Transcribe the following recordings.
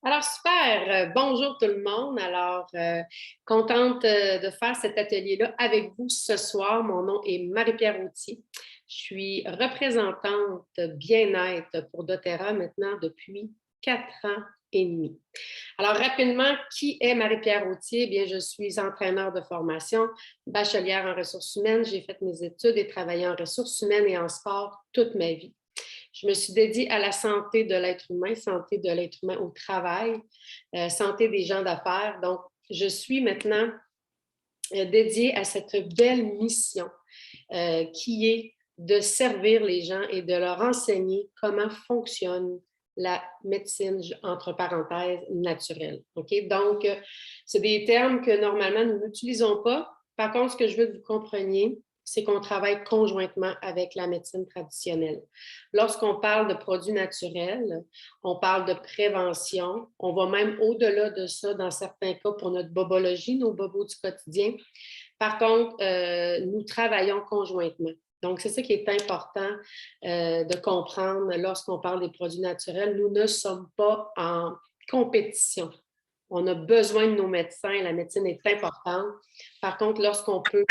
Alors, super! Bonjour tout le monde. Alors, contente de faire cet atelier-là avec vous ce soir. Mon nom est Marie-Pierre Autier. Je suis représentante bien-être pour doTERRA maintenant depuis 4 ans et demi. Alors, rapidement, qui est Marie-Pierre Autier? Eh bien, je suis entraîneur de formation, bachelière en ressources humaines. J'ai fait mes études et travaillé en ressources humaines et en sport toute ma vie. Je me suis dédiée à la santé de l'être humain au travail, santé des gens d'affaires. Donc, je suis maintenant dédiée à cette belle mission qui est de servir les gens et de leur enseigner comment fonctionne la médecine, entre parenthèses, naturelle. OK? Donc, c'est des termes que normalement nous n'utilisons pas. Par contre, ce que je veux que vous compreniez, c'est qu'on travaille conjointement avec la médecine traditionnelle. Lorsqu'on parle de produits naturels, on parle de prévention, on va même au-delà de ça dans certains cas pour notre bobologie, nos bobos du quotidien. Par contre, nous travaillons conjointement. Donc, c'est ça qui est important de comprendre lorsqu'on parle des produits naturels. Nous ne sommes pas en compétition. On a besoin de nos médecins, la médecine est importante. Par contre, lorsqu'on peut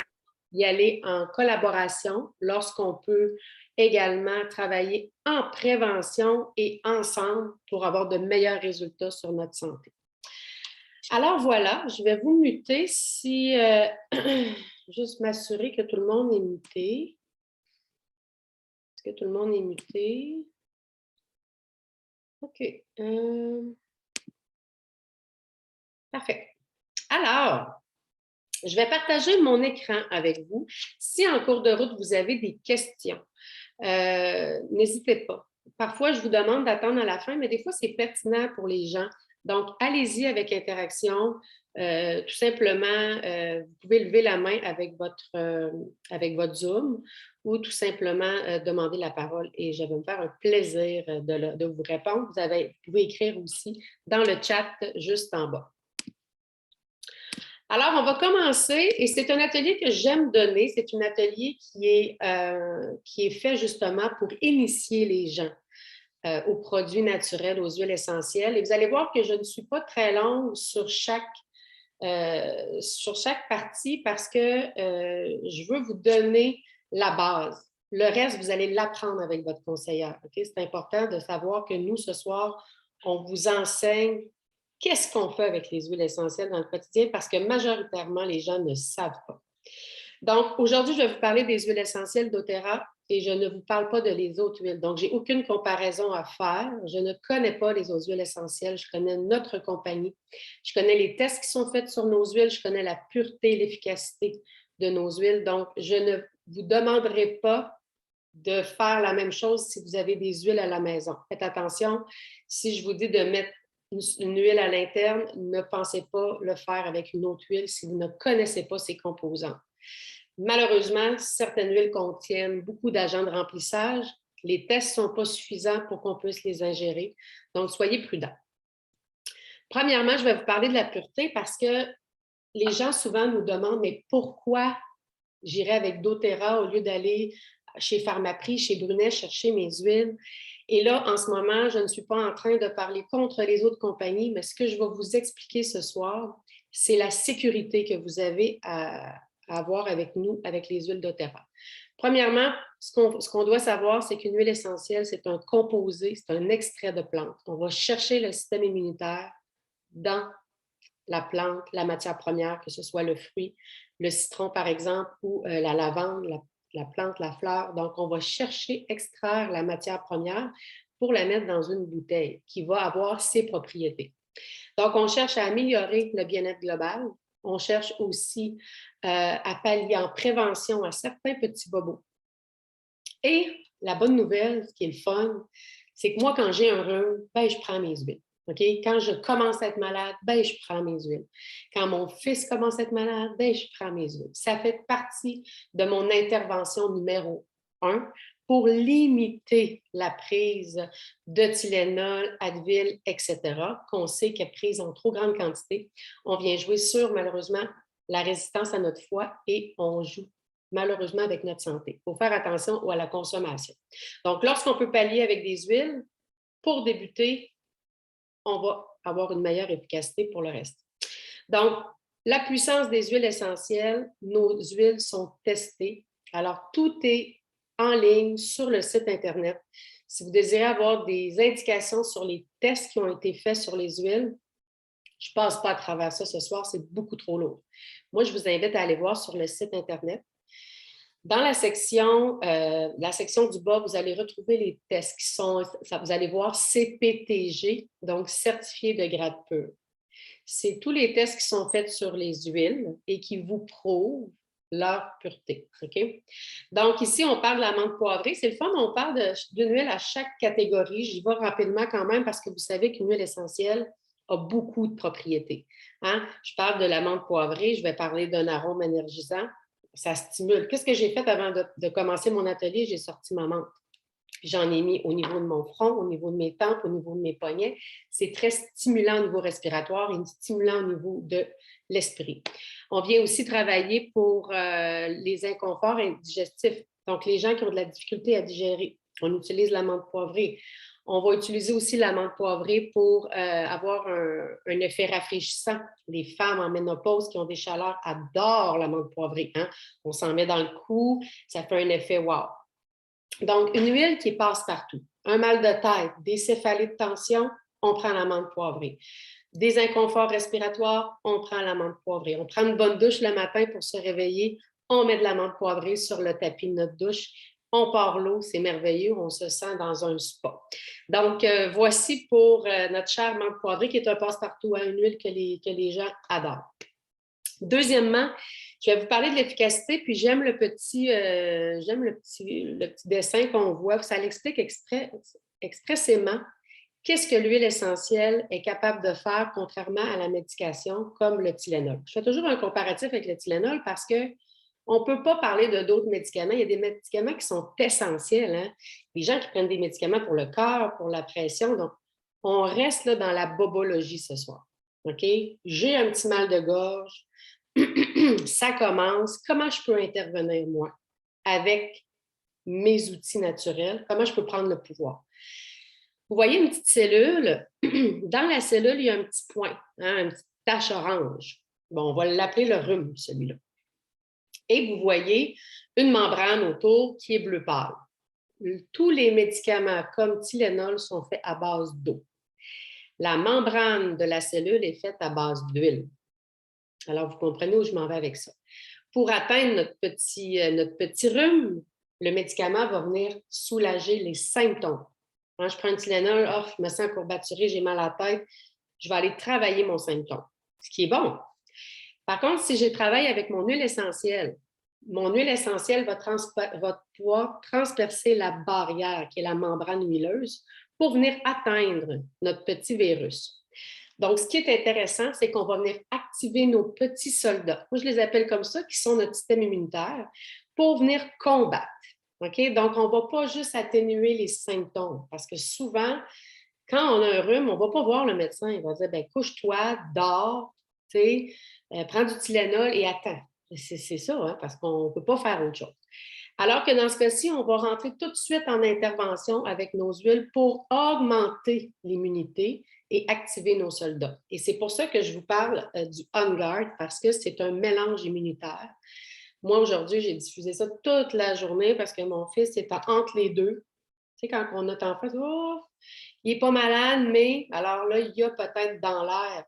y aller en collaboration, lorsqu'on peut également travailler en prévention et ensemble pour avoir de meilleurs résultats sur notre santé. Alors voilà, je vais vous muter si juste m'assurer que tout le monde est muté. Est-ce que tout le monde est muté? OK. Parfait. Alors, je vais partager mon écran avec vous. Si en cours de route, vous avez des questions, n'hésitez pas. Parfois, je vous demande d'attendre à la fin, mais des fois, c'est pertinent pour les gens. Donc, allez-y avec interaction. Tout simplement, vous pouvez lever la main avec votre Zoom ou tout simplement demander la parole et je vais me faire un plaisir de vous répondre. Vous pouvez écrire aussi dans le chat juste en bas. Alors, on va commencer et c'est un atelier que j'aime donner. C'est un atelier qui est fait justement pour initier les gens aux produits naturels, aux huiles essentielles. Et vous allez voir que je ne suis pas très longue sur chaque partie parce que je veux vous donner la base. Le reste, vous allez l'apprendre avec votre conseillère. Okay? C'est important de savoir que nous, ce soir, on vous enseigne qu'est-ce qu'on fait avec les huiles essentielles dans le quotidien parce que majoritairement, les gens ne savent pas. Donc, aujourd'hui, je vais vous parler des huiles essentielles doTERRA et je ne vous parle pas de les autres huiles. Donc, j'ai aucune comparaison à faire. Je ne connais pas les autres huiles essentielles. Je connais notre compagnie. Je connais les tests qui sont faits sur nos huiles. Je connais la pureté et l'efficacité de nos huiles. Donc, je ne vous demanderai pas de faire la même chose si vous avez des huiles à la maison. Faites attention, si je vous dis de mettre une huile à l'interne, ne pensez pas le faire avec une autre huile si vous ne connaissez pas ses composants. Malheureusement, certaines huiles contiennent beaucoup d'agents de remplissage. Les tests ne sont pas suffisants pour qu'on puisse les ingérer. Donc, soyez prudents. Premièrement, je vais vous parler de la pureté parce que les gens souvent nous demandent, mais pourquoi j'irais avec doTERRA au lieu d'aller chez Pharmaprix, chez Brunet, chercher mes huiles? Et là, en ce moment, je ne suis pas en train de parler contre les autres compagnies, mais ce que je vais vous expliquer ce soir, c'est la sécurité que vous avez à avoir avec nous, avec les huiles doTERRA. Premièrement, ce qu'on doit savoir, c'est qu'une huile essentielle, c'est un composé, c'est un extrait de plante. On va chercher le système immunitaire dans la plante, la matière première, que ce soit le fruit, le citron par exemple, ou la lavande, la plante, la fleur. Donc, on va chercher, extraire la matière première pour la mettre dans une bouteille qui va avoir ses propriétés. Donc, on cherche à améliorer le bien-être global. On cherche aussi à pallier en prévention à certains petits bobos. Et la bonne nouvelle, ce qui est le fun, c'est que moi, quand j'ai un rhume, ben, je prends mes huiles. Okay? Quand je commence à être malade, ben, je prends mes huiles. Quand mon fils commence à être malade, ben, je prends mes huiles. Ça fait partie de mon intervention numéro 1 pour limiter la prise de Tylenol, Advil, etc., qu'on sait qu'elle est prise en trop grande quantité. On vient jouer sur, malheureusement, la résistance à notre foie et on joue malheureusement avec notre santé. Il faut faire attention à la consommation. Donc, lorsqu'on peut pallier avec des huiles, pour débuter, on va avoir une meilleure efficacité pour le reste. Donc, la puissance des huiles essentielles, nos huiles sont testées. Alors, tout est en ligne sur le site Internet. Si vous désirez avoir des indications sur les tests qui ont été faits sur les huiles, je ne passe pas à travers ça ce soir, c'est beaucoup trop lourd. Moi, je vous invite à aller voir sur le site Internet. Dans la section du bas, vous allez retrouver les tests qui sont, vous allez voir CPTG, donc certifié de grade pur. C'est tous les tests qui sont faits sur les huiles et qui vous prouvent leur pureté. OK? Donc, ici, on parle de l'amande poivrée. C'est le fun, on parle d'une huile à chaque catégorie. J'y vais rapidement quand même parce que vous savez qu'une huile essentielle a beaucoup de propriétés. Hein? Je parle de l'amande poivrée, je vais parler d'un arôme énergisant. Ça stimule. Qu'est-ce que j'ai fait avant de commencer mon atelier? J'ai sorti ma menthe. J'en ai mis au niveau de mon front, au niveau de mes tempes, au niveau de mes poignets. C'est très stimulant au niveau respiratoire et stimulant au niveau de l'esprit. On vient aussi travailler pour les inconforts digestifs. Donc, les gens qui ont de la difficulté à digérer, on utilise l'amande poivrée. On va utiliser aussi l'amande poivrée pour avoir un effet rafraîchissant. Les femmes en ménopause qui ont des chaleurs adorent l'amande poivrée. Hein? On s'en met dans le cou, ça fait un effet wow. Donc, une huile qui passe partout. Un mal de tête, des céphalées de tension, on prend l'amande poivrée. Des inconforts respiratoires, on prend l'amande poivrée. On prend une bonne douche le matin pour se réveiller, on met de l'amande poivrée sur le tapis de notre douche. On part l'eau, c'est merveilleux, on se sent dans un spa. Donc, voici pour notre chère amande poivrée qui est un passe-partout, une huile que les gens adorent. Deuxièmement, je vais vous parler de l'efficacité, puis j'aime le petit dessin qu'on voit. Ça l'explique expressément qu'est-ce que l'huile essentielle est capable de faire contrairement à la médication comme le Tylenol. Je fais toujours un comparatif avec le Tylenol parce qu'on ne peut pas parler de d'autres médicaments. Il y a des médicaments qui sont essentiels. Hein? Les gens qui prennent des médicaments pour le cœur, pour la pression. Donc, on reste là dans la bobologie ce soir. OK? J'ai un petit mal de gorge. Ça commence. Comment je peux intervenir, moi, avec mes outils naturels? Comment je peux prendre le pouvoir? Vous voyez une petite cellule. Dans la cellule, il y a un petit point, hein, une petite tache orange. Bon, on va l'appeler le rhume, celui-là. Et vous voyez une membrane autour qui est bleu pâle. Tous les médicaments comme Tylenol sont faits à base d'eau. La membrane de la cellule est faite à base d'huile. Alors, vous comprenez où je m'en vais avec ça. Pour atteindre notre petit rhume, le médicament va venir soulager les symptômes. Quand je prends un Tylenol, je me sens courbaturé, j'ai mal à la tête, je vais aller travailler mon symptôme, ce qui est bon. Par contre, si je travaille avec mon huile essentielle va pouvoir transpercer la barrière qui est la membrane huileuse pour venir atteindre notre petit virus. Donc, ce qui est intéressant, c'est qu'on va venir activer nos petits soldats. Moi, je les appelle comme ça, qui sont notre système immunitaire, pour venir combattre. OK? Donc, on ne va pas juste atténuer les symptômes, parce que souvent, quand on a un rhume, on ne va pas voir le médecin. Il va dire, bien, couche-toi, dors, prends du Tylenol et attends. C'est ça, hein, parce qu'on ne peut pas faire autre chose. Alors que dans ce cas-ci, on va rentrer tout de suite en intervention avec nos huiles pour augmenter l'immunité et activer nos soldats. Et c'est pour ça que je vous parle du On Guard, parce que c'est un mélange immunitaire. Moi, aujourd'hui, j'ai diffusé ça toute la journée parce que mon fils est entre les deux. Tu sais, quand on a en face, oh, il n'est pas malade, mais alors là, il y a peut-être dans l'air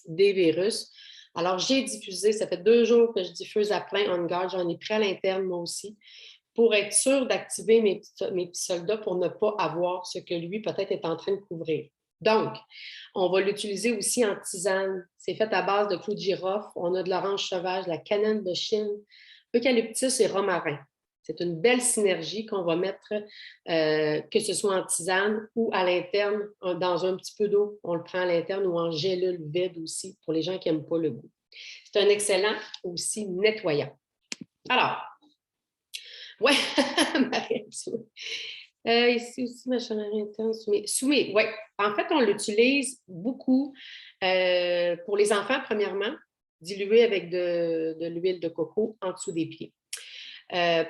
des virus. Alors, j'ai diffusé, ça fait 2 jours que je diffuse à plein On Guard, j'en ai pris à l'interne moi aussi, pour être sûr d'activer mes petits soldats pour ne pas avoir ce que lui peut-être est en train de couvrir. Donc, on va l'utiliser aussi en tisane. C'est fait à base de clous de girofle. On a de l'orange sauvage, de la cannelle de Chine, eucalyptus et romarin. C'est une belle synergie qu'on va mettre, que ce soit en tisane ou à l'interne, dans un petit peu d'eau. On le prend à l'interne ou en gélule vide aussi, pour les gens qui n'aiment pas le goût. C'est un excellent aussi nettoyant. Alors, oui, ici aussi, ma channerie intense. Soumis, oui. En fait, on l'utilise beaucoup pour les enfants, premièrement, dilué avec de l'huile de coco en dessous des pieds.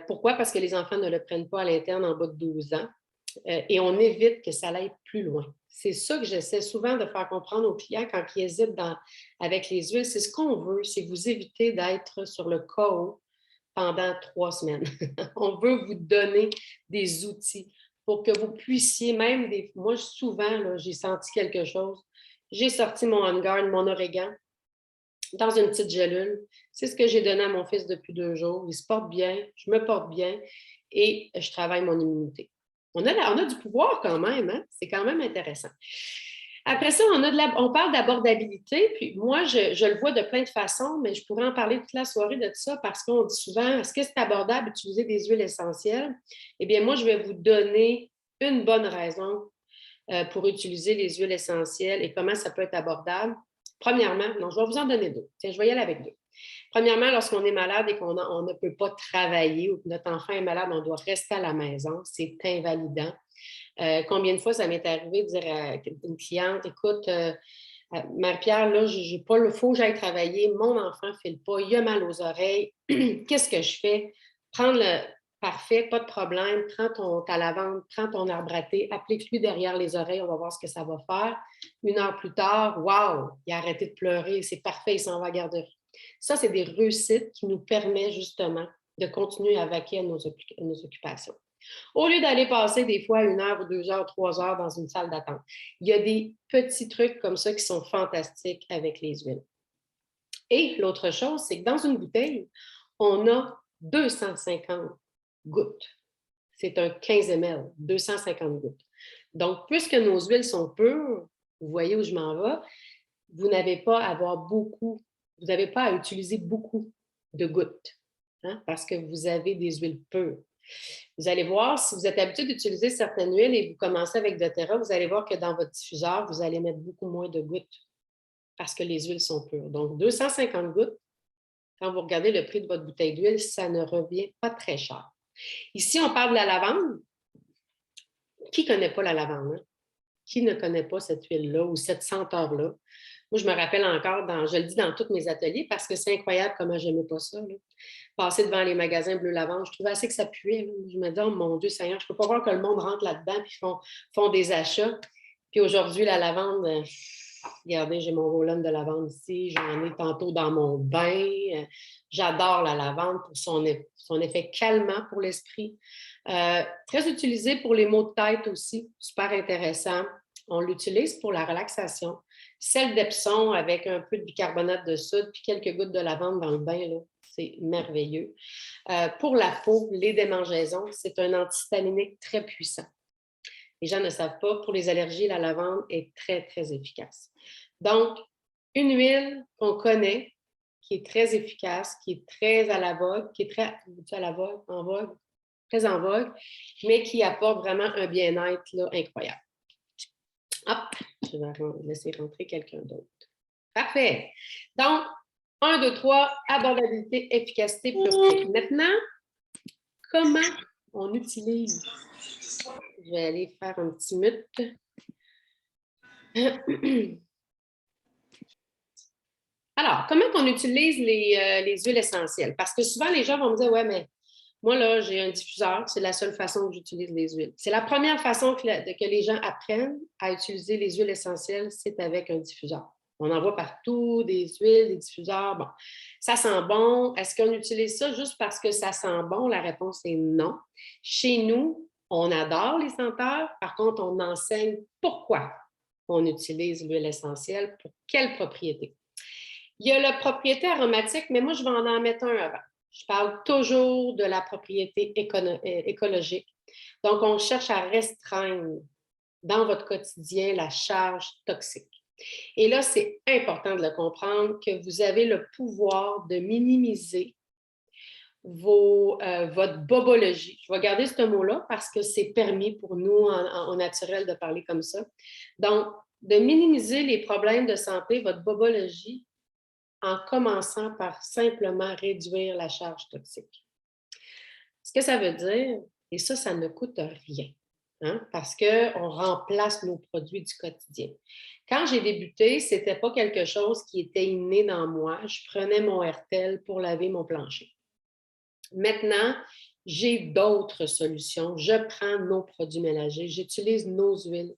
Pourquoi? Parce que les enfants ne le prennent pas à l'interne en bas de 12 ans. et on évite que ça aille plus loin. C'est ça que j'essaie souvent de faire comprendre aux clients quand ils hésitent avec les huiles. C'est ce qu'on veut, c'est vous éviter d'être sur le KO pendant 3 semaines. On veut vous donner des outils pour que vous puissiez, même moi, souvent, j'ai senti quelque chose. J'ai sorti mon On Guard, mon origan, dans une petite gélule. C'est ce que j'ai donné à mon fils depuis 2 jours. Il se porte bien, je me porte bien et je travaille mon immunité. On a du pouvoir quand même, hein? C'est quand même intéressant. Après ça, on parle d'abordabilité, puis moi, je le vois de plein de façons, mais je pourrais en parler toute la soirée de ça parce qu'on dit souvent, est-ce que c'est abordable d'utiliser des huiles essentielles? Eh bien, moi, je vais vous donner une bonne raison pour utiliser les huiles essentielles et comment ça peut être abordable. Premièrement, non, je vais vous en donner 2. Tiens, je vais y aller avec 2. Premièrement, lorsqu'on est malade et qu'on ne peut pas travailler ou que notre enfant est malade, on doit rester à la maison. C'est invalidant. Combien de fois ça m'est arrivé de dire à une cliente, écoute, Marie-Pierre, là, j'ai pas le faut que j'aille travailler, mon enfant ne file pas, il a mal aux oreilles, qu'est-ce que je fais? Prendre le parfait, pas de problème, prends ta lavande, prends ton arbre à thé, applique-lui derrière les oreilles, on va voir ce que ça va faire. 1 heure plus tard, wow, il a arrêté de pleurer, c'est parfait, il s'en va à la garderie. Ça, c'est des réussites qui nous permettent justement de continuer à vaquer à nos occupations. Au lieu d'aller passer des fois 1 heure ou 2 heures, 3 heures dans une salle d'attente. Il y a des petits trucs comme ça qui sont fantastiques avec les huiles. Et l'autre chose, c'est que dans une bouteille, on a 250 gouttes. C'est un 15 ml, 250 gouttes. Donc, puisque nos huiles sont pures, vous voyez où je m'en vais, vous n'avez pas à avoir beaucoup, vous n'avez pas à utiliser beaucoup de gouttes, hein, parce que vous avez des huiles pures. Vous allez voir, si vous êtes habitué d'utiliser certaines huiles et vous commencez avec doTERRA, vous allez voir que dans votre diffuseur, vous allez mettre beaucoup moins de gouttes parce que les huiles sont pures. Donc, 250 gouttes, quand vous regardez le prix de votre bouteille d'huile, ça ne revient pas très cher. Ici, on parle de la lavande. Qui ne connaît pas la lavande? Hein? Qui ne connaît pas cette huile-là ou cette senteur-là? Moi, je me rappelle encore, je le dis dans tous mes ateliers parce que c'est incroyable comment je n'aimais pas ça. Là. Passer devant les magasins bleu lavande, je trouvais assez que ça puait. Là. Je me disais, oh mon Dieu Seigneur, je ne peux pas voir que le monde rentre là-dedans et font des achats. Puis aujourd'hui, la lavande, regardez, j'ai mon roll-on de lavande ici, j'en ai tantôt dans mon bain. J'adore la lavande pour son effet calmant pour l'esprit. Très utilisé pour les maux de tête aussi, super intéressant. On l'utilise pour la relaxation. Sel d'Epsom avec un peu de bicarbonate de soude puis quelques gouttes de lavande dans le bain, là, c'est merveilleux. Pour la peau, les démangeaisons, c'est un antihistaminique très puissant. Les gens ne savent pas, pour les allergies, la lavande est très, très efficace. Donc, une huile qu'on connaît, qui est très efficace, qui est très à la vogue, qui est très à la vogue, en vogue, très en vogue, mais qui apporte vraiment un bien-être là, incroyable. Hop, je vais laisser rentrer quelqu'un d'autre. Parfait. Donc, 1, 2, 3, abordabilité, efficacité, pureté. Maintenant, comment on utilise? Je vais aller faire un petit mute. Alors, comment on utilise les huiles essentielles? Parce que souvent, les gens vont me dire, ouais, mais moi, là, j'ai un diffuseur, c'est la seule façon que j'utilise les huiles. C'est la première façon que les gens apprennent à utiliser les huiles essentielles, c'est avec un diffuseur. On en voit partout, des huiles, des diffuseurs. Bon, ça sent bon. Est-ce qu'on utilise ça juste parce que ça sent bon? La réponse est non. Chez nous, on adore les senteurs. Par contre, on enseigne pourquoi on utilise l'huile essentielle, pour quelle propriété. Il y a la propriété aromatique, mais moi, je vais en mettre un avant. Je parle toujours de la propriété écologique. Donc, on cherche à restreindre dans votre quotidien la charge toxique. Et là, c'est important de le comprendre que vous avez le pouvoir de minimiser votre bobologie. Je vais garder ce mot-là parce que c'est permis pour nous en naturel de parler comme ça. Donc, de minimiser les problèmes de santé, votre bobologie, en commençant par simplement réduire la charge toxique. Ce que ça veut dire, et ça ne coûte rien, hein, parce qu'on remplace nos produits du quotidien. Quand j'ai débuté, ce n'était pas quelque chose qui était inné dans moi. Je prenais mon Hertel pour laver mon plancher. Maintenant, j'ai d'autres solutions. Je prends nos produits ménagers, j'utilise nos huiles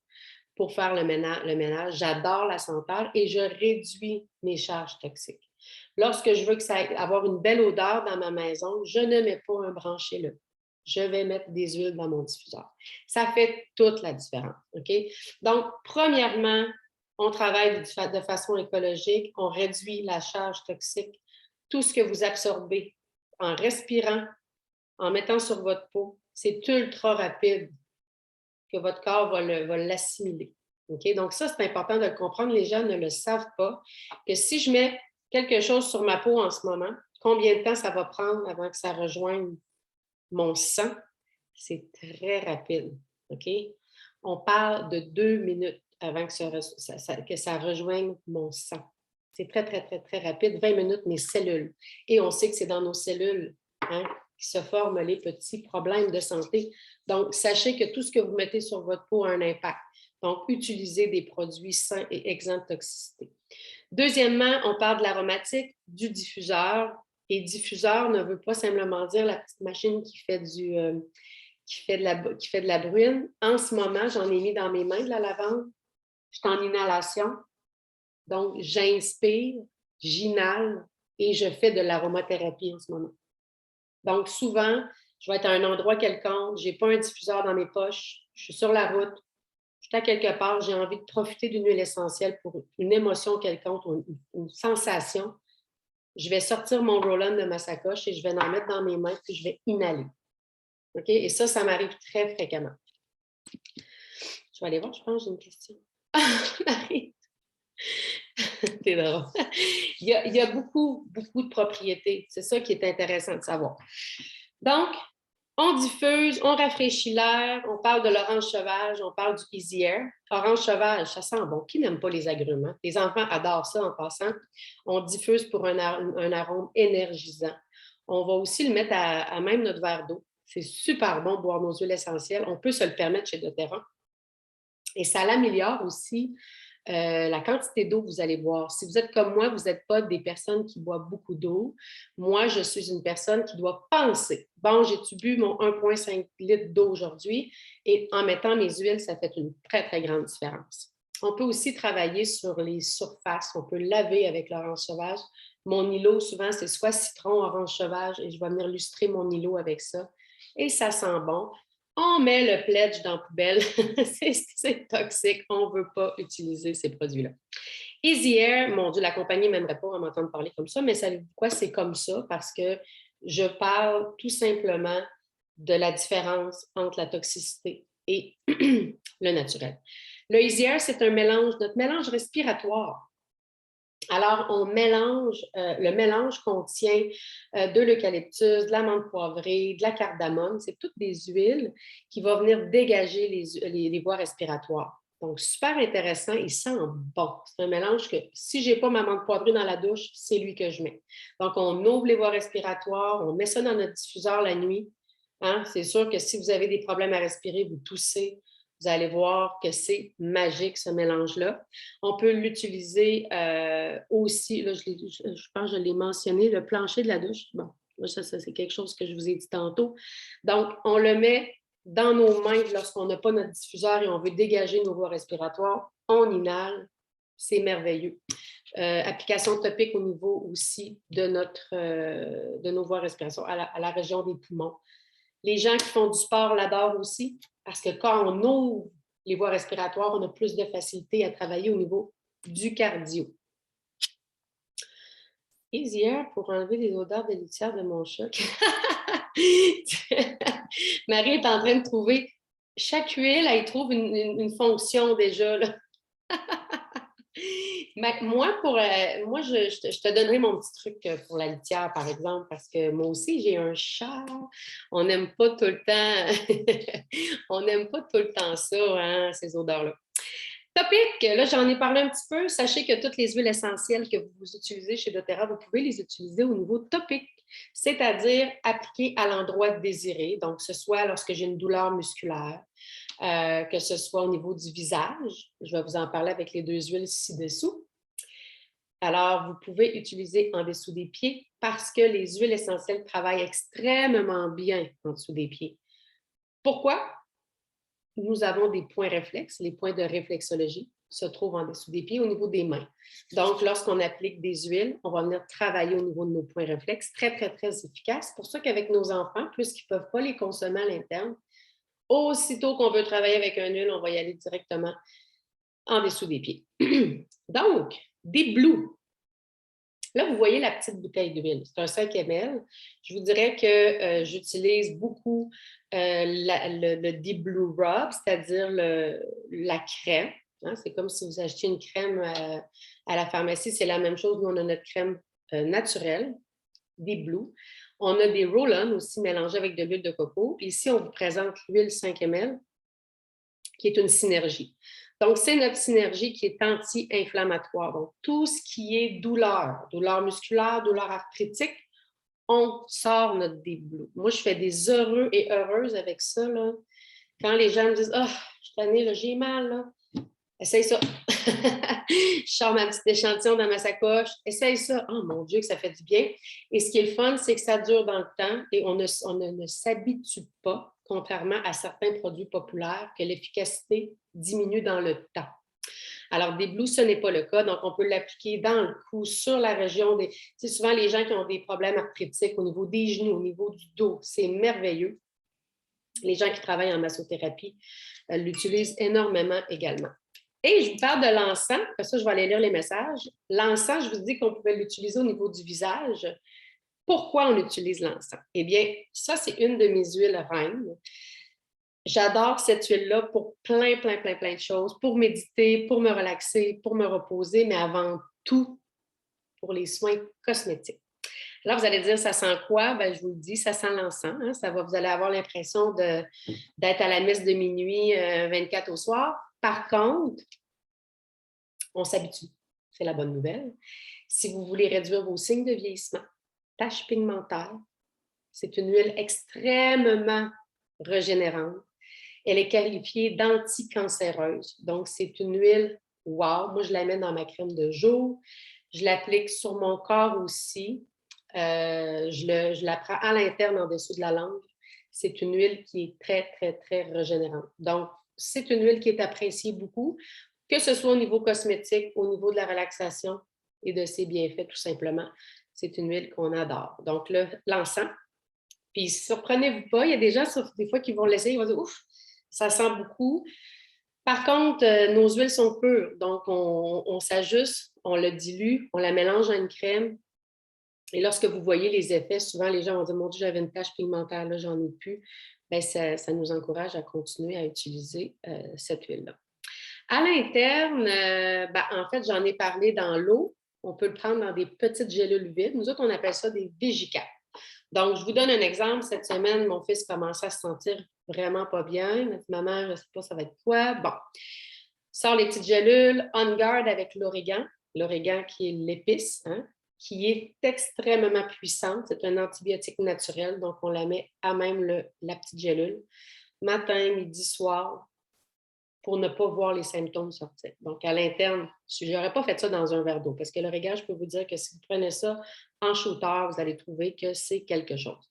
pour faire le ménage. J'adore la senteur et je réduis mes charges toxiques. Lorsque je veux que ça avoir une belle odeur dans ma maison, je ne mets pas un branché-là. Je vais mettre des huiles dans mon diffuseur. Ça fait toute la différence. OK? Donc, premièrement, on travaille de façon écologique, on réduit la charge toxique. Tout ce que vous absorbez en respirant, en mettant sur votre peau, c'est ultra rapide que votre corps va l'assimiler. OK? Donc, ça, c'est important de le comprendre. Les gens ne le savent pas. Que si je mets quelque chose sur ma peau en ce moment, combien de temps ça va prendre avant que ça rejoigne mon sang? C'est très rapide. OK? On parle de 2 minutes avant que ça rejoigne mon sang. C'est très, très, très, très rapide. 20 minutes, mes cellules. Et on sait que c'est dans nos cellules, hein, qui se forment les petits problèmes de santé. Donc, sachez que tout ce que vous mettez sur votre peau a un impact. Donc, utilisez des produits sains et exempts de toxicité. Deuxièmement, on parle de l'aromatique, du diffuseur. Et diffuseur ne veut pas simplement dire la petite machine qui fait de la bruine. En ce moment, j'en ai mis dans mes mains de la lavande. Je suis en inhalation. Donc, j'inspire, j'inhale et je fais de l'aromathérapie en ce moment. Donc, souvent, je vais être à un endroit quelconque, je n'ai pas un diffuseur dans mes poches, je suis sur la route, je suis à quelque part, j'ai envie de profiter d'une huile essentielle pour une émotion quelconque ou une sensation. Je vais sortir mon roll-on de ma sacoche et je vais en mettre dans mes mains puis je vais inhaler. OK? Et ça m'arrive très fréquemment. Je vais aller voir, je pense que j'ai une question. Marie! C'est drôle. Il y a beaucoup, beaucoup de propriétés. C'est ça qui est intéressant de savoir. Donc, on diffuse, on rafraîchit l'air, on parle de l'orange sauvage, on parle du Easy Air. Orange sauvage, ça sent bon. Qui n'aime pas les agrumes? Hein? Les enfants adorent ça en passant. On diffuse pour un arôme énergisant. On va aussi le mettre à même notre verre d'eau. C'est super bon de boire nos huiles essentielles. On peut se le permettre chez doTERRA. Et ça l'améliore aussi la quantité d'eau que vous allez boire. Si vous êtes comme moi, vous n'êtes pas des personnes qui boivent beaucoup d'eau. Moi, je suis une personne qui doit penser. Bon, j'ai-tu bu mon 1,5 litre d'eau aujourd'hui? Et en mettant mes huiles, ça fait une très, très grande différence. On peut aussi travailler sur les surfaces. On peut laver avec l'orange sauvage. Mon îlot, souvent, c'est soit citron, orange sauvage, et je vais venir lustrer mon îlot avec ça. Et ça sent bon. On met le pledge dans la poubelle. C'est toxique. On ne veut pas utiliser ces produits-là. Easy Air, mon Dieu, la compagnie ne m'aimerait pas m'entendre parler comme ça, mais savez-vous quoi? C'est comme ça parce que je parle tout simplement de la différence entre la toxicité et le naturel. Le Easy Air, c'est un mélange, notre mélange respiratoire. Alors, on mélange, le mélange contient de l'eucalyptus, de l'amande poivrée, de la cardamome. C'est toutes des huiles qui vont venir dégager les voies respiratoires. Donc, super intéressant. Il sent bon. C'est un mélange que si je n'ai pas ma amande poivrée dans la douche, c'est lui que je mets. Donc, on ouvre les voies respiratoires, on met ça dans notre diffuseur la nuit. Hein? C'est sûr que si vous avez des problèmes à respirer, vous toussez, vous allez voir que c'est magique, ce mélange-là. On peut l'utiliser aussi, là, je pense que je l'ai mentionné, le plancher de la douche. Bon, ça c'est quelque chose que je vous ai dit tantôt. Donc, on le met dans nos mains lorsqu'on n'a pas notre diffuseur et on veut dégager nos voies respiratoires. On inhale. C'est merveilleux. Application topique au niveau aussi de nos voies respiratoires, à la région des poumons. Les gens qui font du sport l'adorent aussi parce que quand on ouvre les voies respiratoires, on a plus de facilité à travailler au niveau du cardio. Easy Air pour enlever les odeurs délicieses de mon chat. Marie est en train de trouver, chaque huile, elle trouve une fonction déjà. Là. Moi, je te donnerai mon petit truc pour la litière, par exemple, parce que moi aussi, j'ai un chat. On n'aime pas tout le temps. On n'aime pas tout le temps ça, hein, ces odeurs-là. Topic, là, j'en ai parlé un petit peu. Sachez que toutes les huiles essentielles que vous utilisez chez doTERRA, vous pouvez les utiliser au niveau topique, c'est-à-dire appliquées à l'endroit désiré. Donc, que ce soit lorsque j'ai une douleur musculaire, que ce soit au niveau du visage. Je vais vous en parler avec les 2 huiles ci-dessous. Alors, vous pouvez utiliser en dessous des pieds parce que les huiles essentielles travaillent extrêmement bien en dessous des pieds. Pourquoi? Nous avons des points réflexes. Les points de réflexologie se trouvent en dessous des pieds au niveau des mains. Donc, lorsqu'on applique des huiles, on va venir travailler au niveau de nos points réflexes. Très, très, très efficace. C'est pour ça qu'avec nos enfants, puisqu'ils ne peuvent pas les consommer à l'interne, aussitôt qu'on veut travailler avec une huile, on va y aller directement en dessous des pieds. Donc, des Blue. Là, vous voyez la petite bouteille d'huile. C'est un 5 ml. Je vous dirais que j'utilise beaucoup le Deep Blue Rub, c'est-à-dire la crème. Hein? C'est comme si vous achetiez une crème à la pharmacie. C'est la même chose. Nous, on a notre crème naturelle, Deep Blue. On a des roll-on aussi mélangés avec de l'huile de coco. Puis ici, on vous présente l'huile 5 ml, qui est une synergie. Donc, c'est notre synergie qui est anti-inflammatoire. Donc, tout ce qui est douleur musculaire, douleur arthritique, on sort notre Deep Blue. Moi, je fais des heureux et heureuses avec ça. Là. Quand les gens me disent « Ah, je suis tannée, là, j'ai mal. » Là. Essaye ça. Je sors ma petite échantillon dans ma sacoche. Essaye ça. Oh mon Dieu, que ça fait du bien. Et ce qui est le fun, c'est que ça dure dans le temps et on ne s'habitue pas, contrairement à certains produits populaires, que l'efficacité diminue dans le temps. Alors, des Blue, ce n'est pas le cas. Donc, on peut l'appliquer dans le cou, sur la région des... Tu sais, souvent, les gens qui ont des problèmes arthritiques au niveau des genoux, au niveau du dos, c'est merveilleux. Les gens qui travaillent en massothérapie l'utilisent énormément également. Et je vous parle de l'encens, après ça, je vais aller lire les messages. L'encens, je vous dis qu'on pouvait l'utiliser au niveau du visage. Pourquoi on utilise l'encens? Eh bien, ça, c'est une de mes huiles reines. J'adore cette huile-là pour plein de choses, pour méditer, pour me relaxer, pour me reposer, mais avant tout, pour les soins cosmétiques. Là, vous allez dire, ça sent quoi? Bien, je vous le dis, ça sent l'encens. Hein? Vous allez avoir l'impression d'être à la messe de minuit 24 au soir. Par contre, on s'habitue. C'est la bonne nouvelle. Si vous voulez réduire vos signes de vieillissement, taches pigmentaires, c'est une huile extrêmement régénérante. Elle est qualifiée d'anticancéreuse. Donc, c'est une huile, wow! Moi, je la mets dans ma crème de jour. Je l'applique sur mon corps aussi. Je la prends à l'interne, en dessous de la langue. C'est une huile qui est très régénérante. Donc, c'est une huile qui est appréciée beaucoup, que ce soit au niveau cosmétique, au niveau de la relaxation et de ses bienfaits, tout simplement. C'est une huile qu'on adore. Donc, l'encens. Puis, surprenez-vous pas, il y a des gens, des fois, qui vont l'essayer, ils vont dire « Ouf, ça sent beaucoup ». Par contre, nos huiles sont pures, donc on s'ajuste, on le dilue, on la mélange à une crème. Et lorsque vous voyez les effets, souvent les gens vont dire « Mon Dieu, j'avais une tache pigmentaire, là, j'en ai plus ». Bien, ça nous encourage à continuer à utiliser cette huile-là. À l'interne, en fait, j'en ai parlé dans l'eau. On peut le prendre dans des petites gélules vides. Nous autres, on appelle ça des végicales. Donc, je vous donne un exemple. Cette semaine, mon fils commençait à se sentir vraiment pas bien. Il m'a dit « Maman, je ne sais pas ça va être quoi. » Bon, sort les petites gélules, On Guard avec l'origan. L'origan qui est l'épice, hein, qui est extrêmement puissante. C'est un antibiotique naturel, donc on la met à même la petite gélule. Matin, midi, soir, pour ne pas voir les symptômes sortir. Donc, à l'interne, je n'aurais pas fait ça dans un verre d'eau, parce que l'origan, je peux vous dire que si vous prenez ça en shooter, vous allez trouver que c'est quelque chose.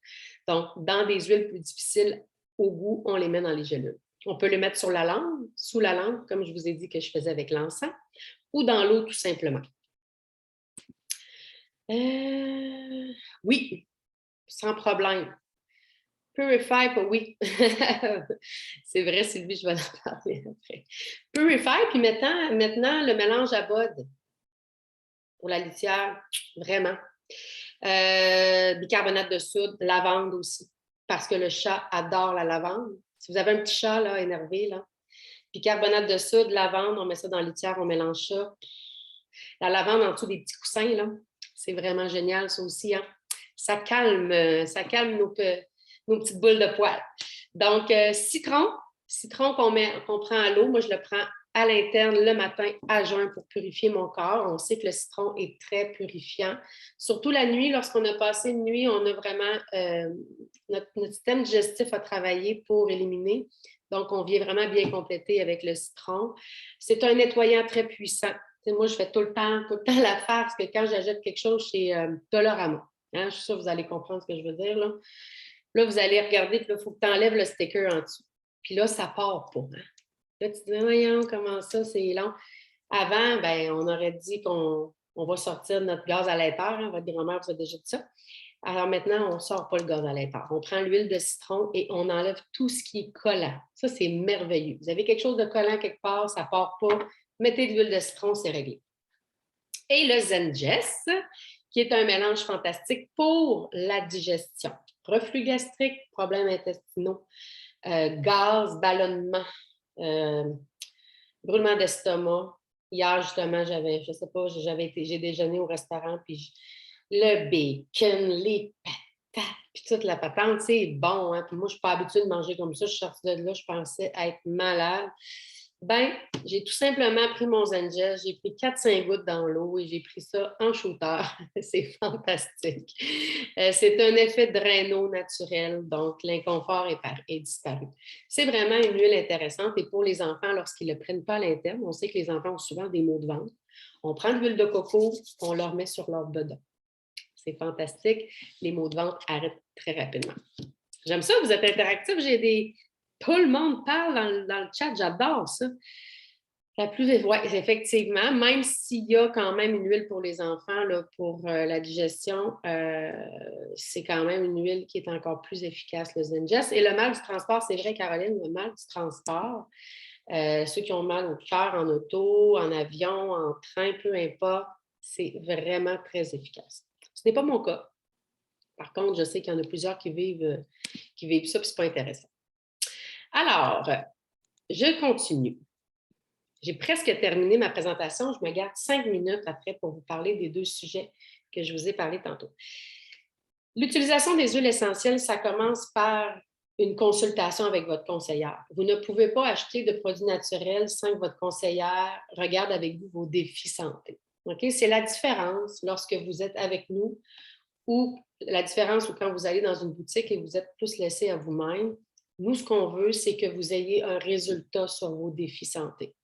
Donc, dans des huiles plus difficiles au goût, on les met dans les gélules. On peut les mettre sur la langue, sous la langue, comme je vous ai dit que je faisais avec l'encens, ou dans l'eau tout simplement. Oui, sans problème. Purify, oui. C'est vrai, Sylvie, je vais en parler après. Purify, puis maintenant le mélange à bod pour la litière, vraiment. Bicarbonate de soude, lavande aussi, parce que le chat adore la lavande. Si vous avez un petit chat là, énervé, là, bicarbonate de soude, lavande, on met ça dans la litière, on mélange ça. La lavande en dessous des petits coussins, là, c'est vraiment génial, ça aussi. Hein? Ça calme nos petites boules de poils. Donc, citron qu'on prend à l'eau, moi je le prends à l'interne le matin à jeun pour purifier mon corps. On sait que le citron est très purifiant. Surtout la nuit, lorsqu'on a passé une nuit, on a vraiment notre système digestif a travaillé pour éliminer. Donc, on vient vraiment bien compléter avec le citron. C'est un nettoyant très puissant. Tu sais, moi, je fais tout le temps la farce que quand j'achète quelque chose chez Dollarama, hein, je suis sûre que vous allez comprendre ce que je veux dire, là. Là, vous allez regarder, puis là, il faut que tu enlèves le sticker en dessous. Puis là, ça part pas, hein. Là, tu te dis: «Voyons, comment ça, c'est long?» Avant, ben, on aurait dit qu'on va sortir notre gaz à l'intérieur, hein, votre grand-mère vous a déjà dit ça. Alors maintenant, on ne sort pas le gaz à l'intérieur. On prend l'huile de citron et on enlève tout ce qui est collant. Ça, c'est merveilleux. Vous avez quelque chose de collant quelque part, ça ne part pas, mettez de l'huile de citron, c'est réglé. Et le Zengest, qui est un mélange fantastique pour la digestion. Reflux gastrique, problèmes intestinaux, gaz, ballonnement, euh, brûlement d'estomac. Hier, justement, je sais pas, j'ai déjeuné au restaurant, puis le bacon, les patates, puis toute la patente, c'est bon, hein? Puis moi, je ne suis pas habituée de manger comme ça. Je suis sortie de là, je pensais être malade. Ben, j'ai tout simplement pris mon Zengest, j'ai pris 4-5 gouttes dans l'eau et j'ai pris ça en shooter. C'est fantastique. C'est un effet drainant naturel, donc l'inconfort est disparu. C'est vraiment une huile intéressante et pour les enfants, lorsqu'ils ne le prennent pas à l'interne, on sait que les enfants ont souvent des maux de ventre. On prend de l'huile de coco, on leur met sur leur bedon. C'est fantastique. Les maux de ventre arrêtent très rapidement. J'aime ça, vous êtes interactifs. Tout le monde parle dans le chat, j'adore ça. Ouais, effectivement, même s'il y a quand même une huile pour les enfants, là, pour la digestion, c'est quand même une huile qui est encore plus efficace, le Zengest. Et le mal du transport, c'est vrai, Caroline, le mal du transport, ceux qui ont mal au cœur en auto, en avion, en train, peu importe, c'est vraiment très efficace. Ce n'est pas mon cas. Par contre, je sais qu'il y en a plusieurs qui vivent ça, puis c'est pas intéressant. Alors, je continue. J'ai presque terminé ma présentation. Je me garde 5 minutes après pour vous parler des 2 sujets que je vous ai parlé tantôt. L'utilisation des huiles essentielles, ça commence par une consultation avec votre conseillère. Vous ne pouvez pas acheter de produits naturels sans que votre conseillère regarde avec vous vos défis santé. Okay? C'est la différence lorsque vous êtes avec nous ou la différence ou quand vous allez dans une boutique et vous êtes plus laissé à vous-même. Nous, ce qu'on veut, c'est que vous ayez un résultat sur vos défis santé.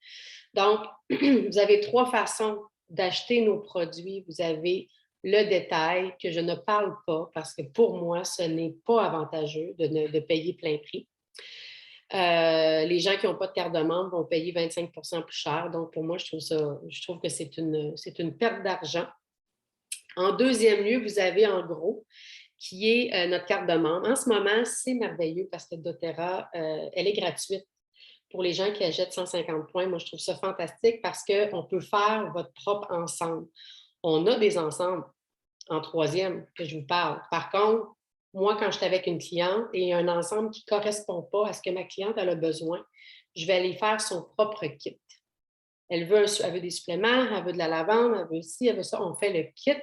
Donc, vous avez 3 façons d'acheter nos produits. Vous avez le détail que je ne parle pas parce que pour moi, ce n'est pas avantageux de payer plein prix. Les gens qui n'ont pas de carte de membre vont payer 25 plus cher. Donc, pour moi, je trouve que c'est une perte d'argent. En deuxième lieu, vous avez en gros qui est notre carte de membre. En ce moment, c'est merveilleux parce que doTERRA, elle est gratuite pour les gens qui achètent 150 points. Moi, je trouve ça fantastique parce qu'on peut faire votre propre ensemble. On a des ensembles en troisième que je vous parle. Par contre, moi, quand je suis avec une cliente et il y a un ensemble qui ne correspond pas à ce que ma cliente elle a besoin, je vais aller faire son propre kit. Elle veut des suppléments, elle veut de la lavande, elle veut ci, elle veut ça. On fait le kit.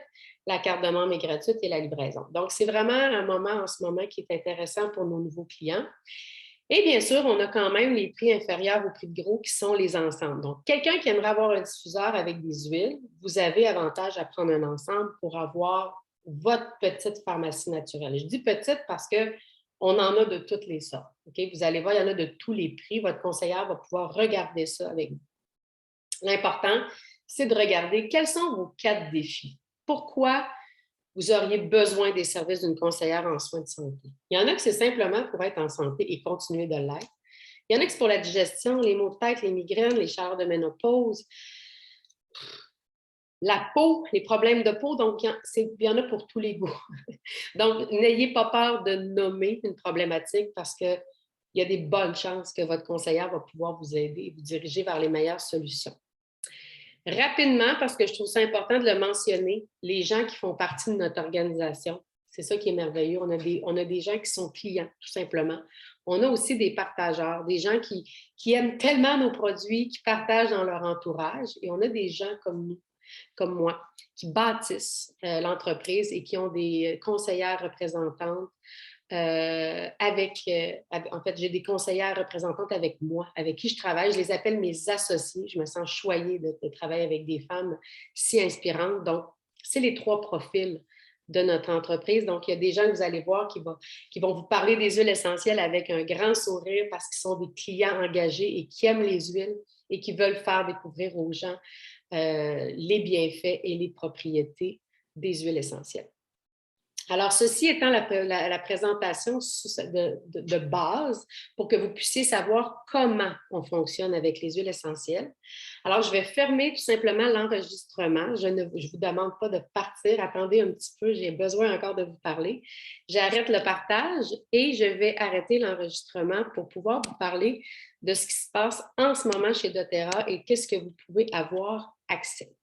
La carte de membre est gratuite et la livraison. Donc, c'est vraiment un moment en ce moment qui est intéressant pour nos nouveaux clients. Et bien sûr, on a quand même les prix inférieurs aux prix de gros qui sont les ensembles. Donc, quelqu'un qui aimerait avoir un diffuseur avec des huiles, vous avez avantage à prendre un ensemble pour avoir votre petite pharmacie naturelle. Je dis petite parce qu'on en a de toutes les sortes. Okay? Vous allez voir, il y en a de tous les prix. Votre conseillère va pouvoir regarder ça avec vous. L'important, c'est de regarder quels sont vos 4 défis. Pourquoi vous auriez besoin des services d'une conseillère en soins de santé? Il y en a que c'est simplement pour être en santé et continuer de l'être. Il y en a que c'est pour la digestion, les maux de tête, les migraines, les chaleurs de ménopause, la peau, les problèmes de peau. Donc, il y en a pour tous les goûts. Donc, n'ayez pas peur de nommer une problématique parce qu'il y a des bonnes chances que votre conseillère va pouvoir vous aider et vous diriger vers les meilleures solutions. Rapidement, parce que je trouve ça important de le mentionner, les gens qui font partie de notre organisation, c'est ça qui est merveilleux. On a des gens qui sont clients, tout simplement. On a aussi des partageurs, des gens qui aiment tellement nos produits, qui partagent dans leur entourage. Et on a des gens comme nous, comme moi, qui bâtissent l'entreprise et qui ont des conseillères représentantes en fait, j'ai des conseillères représentantes avec moi, avec qui je travaille. Je les appelle mes associés. Je me sens choyée de travailler avec des femmes si inspirantes. Donc, c'est les 3 profils de notre entreprise. Donc, il y a des gens que vous allez voir qui vont vous parler des huiles essentielles avec un grand sourire parce qu'ils sont des clients engagés et qui aiment les huiles et qui veulent faire découvrir aux gens les bienfaits et les propriétés des huiles essentielles. Alors, ceci étant la présentation de base pour que vous puissiez savoir comment on fonctionne avec les huiles essentielles. Alors, je vais fermer tout simplement l'enregistrement. Je ne vous demande pas de partir. Attendez un petit peu, j'ai besoin encore de vous parler. J'arrête le partage et je vais arrêter l'enregistrement pour pouvoir vous parler de ce qui se passe en ce moment chez doTERRA et qu'est-ce que vous pouvez avoir accès.